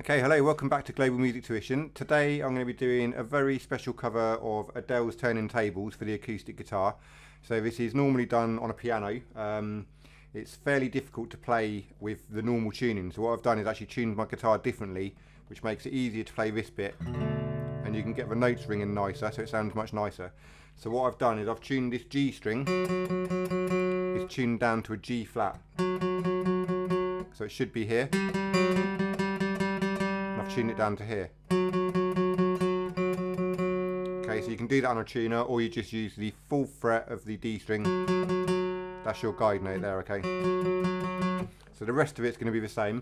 Okay, hello, welcome back to Global Music Tuition. Today I'm going to be doing a very special cover of Adeles Turning Tables for the acoustic guitar. So this is normally done on a piano. It's fairly difficult to play with the normal tuning. So what I've done is actually tuned my guitar differently, which makes it easier to play this bit. And you can get the notes ringing nicer, so it sounds much nicer. So what I've done is I've tuned this G string. It's tuned down to a G flat. So it should be here. Tune it down to here. Okay, so you can do that on a tuner, or you just use the full fret of the D string. That's your guide note there, okay? So the rest of it's going to be the same.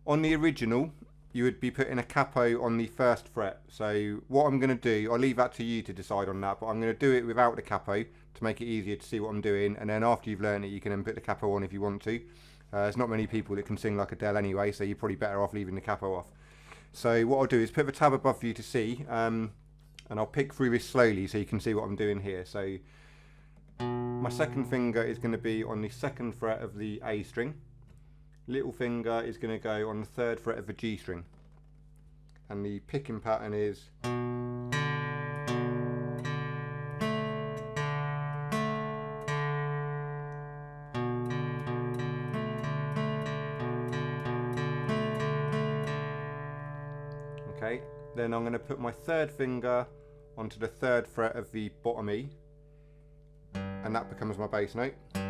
On the original, you would be putting a capo on the first fret. So what I'm going to do, I'll leave that to you to decide on that, but I'm going to do it without the capo to make it easier to see what I'm doing, and then after you've learned it, you can then put the capo on if you want to. There's not many people that can sing like Adele anyway, so you're probably better off leaving the capo off. So what I'll do is put the tab above for you to see, and I'll pick through this slowly so you can see what I'm doing here. So my second finger is going to be on the second fret of the A string. Little finger is going to go on the third fret of the G string. And the picking pattern is okay, then I'm going to put my third finger onto the third fret of the bottom E, and that becomes my bass note. I'm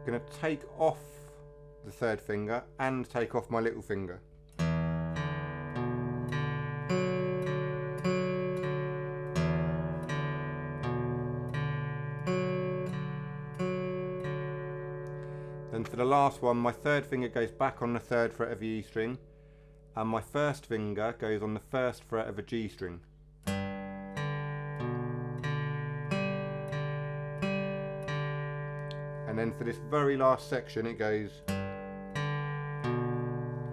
going to take off the third finger and take off my little finger. Then for the last one, my third finger goes back on the third fret of the E string, and my first finger goes on the first fret of a G string. And then for this very last section it goes, and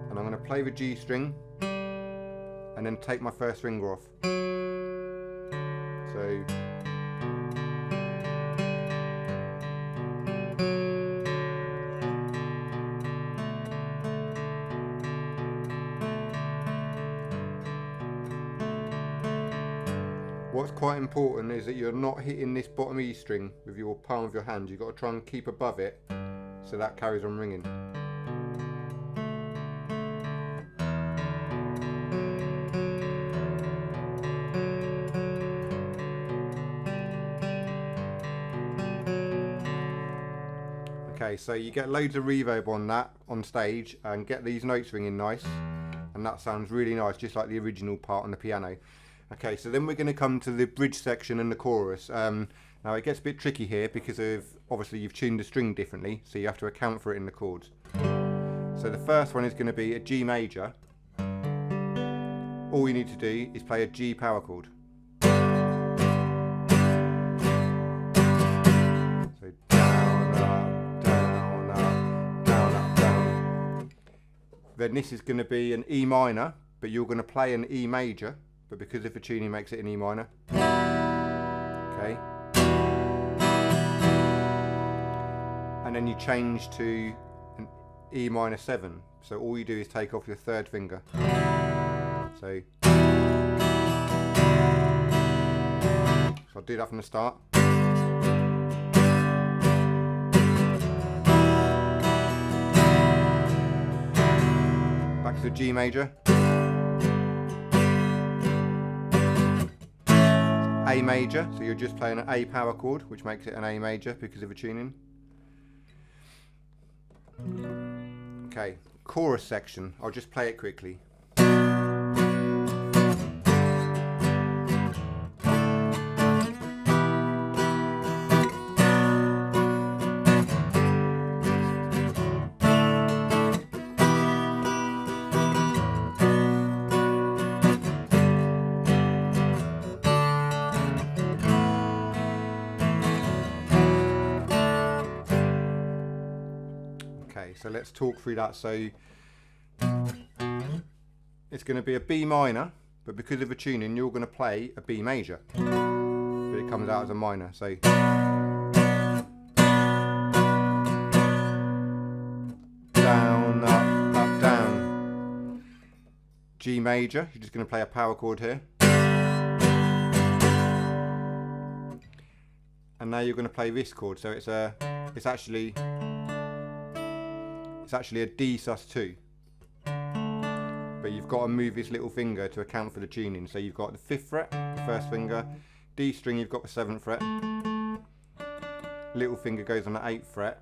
I'm going to play the G string and then take my first finger off. So what's quite important is that you're not hitting this bottom E string with your palm of your hand. You've got to try and keep above it so that carries on ringing. Okay, so you get loads of reverb on that on stage and get these notes ringing nice, and that sounds really nice, just like the original part on the piano. Okay, so then we're going to come to the bridge section and the chorus. Now it gets a bit tricky here because of, obviously you've tuned the string differently, so you have to account for it in the chords. So the first one is going to be a G major. All you need to do is play a G power chord. So down, up, down, up, down, up, down. Then this is going to be an E minor, but you're going to play an E major. But because of the tuning makes it an E minor. Okay. And then you change to an E minor 7. So all you do is take off your third finger. So I'll do that from the start. Back to the G major. A major, so you're just playing an A power chord, which makes it an A major because of the tuning. Okay, chorus section, I'll just play it quickly. Okay, so let's talk through that. So it's going to be a B minor, but because of the tuning, you're going to play a B major. but it comes out as a minor. So down, up, up, down. G major, you're just going to play a power chord here. And now you're going to play this chord. So it's actually a D sus2. But you've got to move this little finger to account for the tuning. So you've got the 5th fret, the first finger, D string you've got the 7th fret, little finger goes on the 8th fret,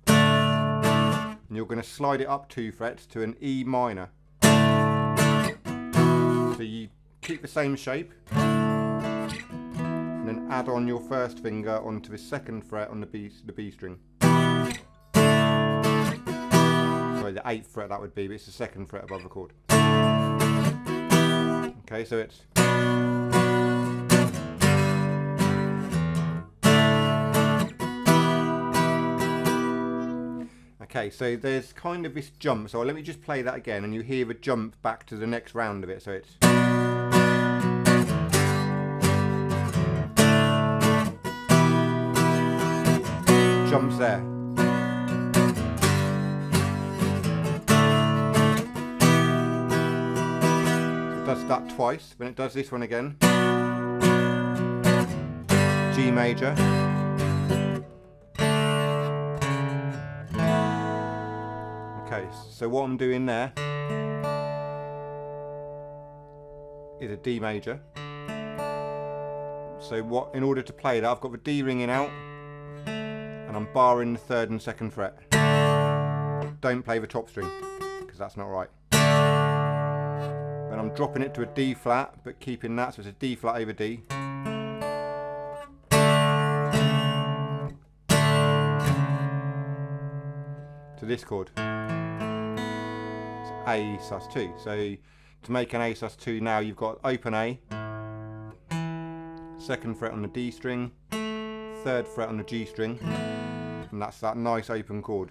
and you're going to slide it up 2 frets to an E minor. So you keep the same shape, and then add on your first finger onto the 2nd fret on the B string. Sorry, the 8th fret that would be, but it's the 2nd fret above the chord. Okay, so it's okay, so there's kind of this jump, so let me just play that again and you hear the jump back to the next round of it, so it's jumps there. Does that twice, when it does this one again, G major, okay, so what I'm doing there is a D major. So what, in order to play that, I've got the D ringing out and I'm barring the 3rd and 2nd fret. Don't play the top string because that's not right. And I'm dropping it to a D flat, but keeping that, so it's a D flat over D. To this chord. It's A sus2. So to make an A sus2 now, you've got open A, 2nd fret on the D string, 3rd fret on the G string, and that's that nice open chord.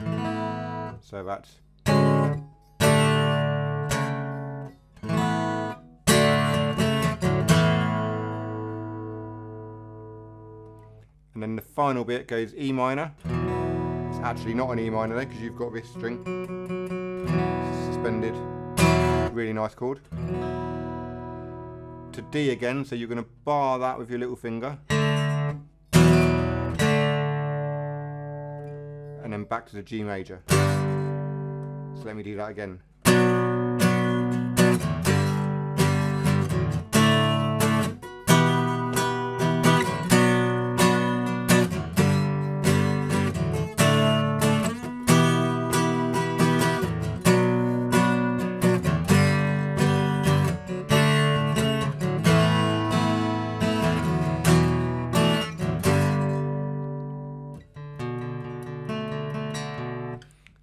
So that's and then the final bit goes E minor. It's actually not an E minor there because you've got this string suspended. Really nice chord. To D again, so you're going to bar that with your little finger. And then back to the G major. So let me do that again.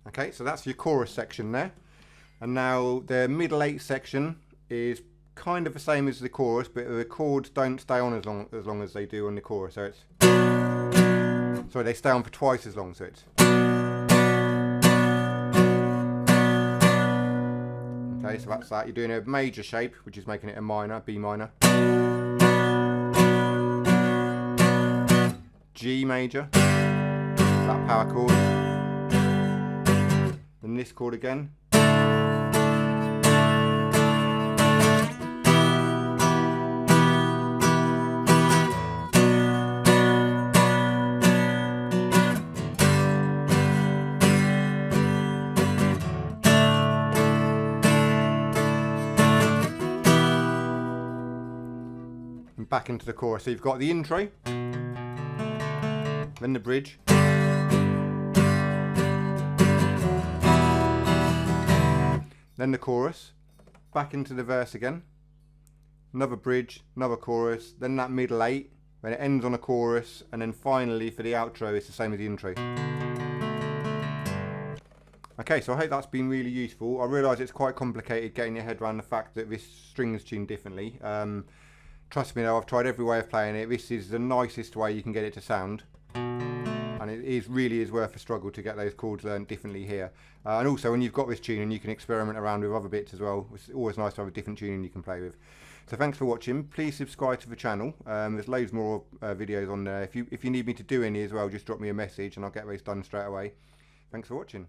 Okay, so that's your chorus section there. And now the middle 8th section is kind of the same as the chorus, but the chords don't stay on as long as they do on the chorus. So it's, sorry, they stay on for twice as long, so it's. Okay, so that's that. You're doing a major shape, which is making it a minor, B minor. G major, that power chord. And this chord again. And back into the chorus. So you've got the intro, then the bridge. Then the chorus, back into the verse again, another bridge, another chorus, then that middle 8, when it ends on a chorus, and then finally for the outro it's the same as the intro. Okay, so I hope that's been really useful. I realise it's quite complicated getting your head around the fact that this string is tuned differently. Trust me though, I've tried every way of playing it. This is the nicest way you can get it to sound. And it really is worth a struggle to get those chords learned differently here. And also when you've got this tuning you can experiment around with other bits as well. It's always nice to have a different tuning you can play with. So thanks for watching. Please subscribe to the channel. There's loads more videos on there. If you need me to do any as well, just drop me a message and I'll get those done straight away. Thanks for watching.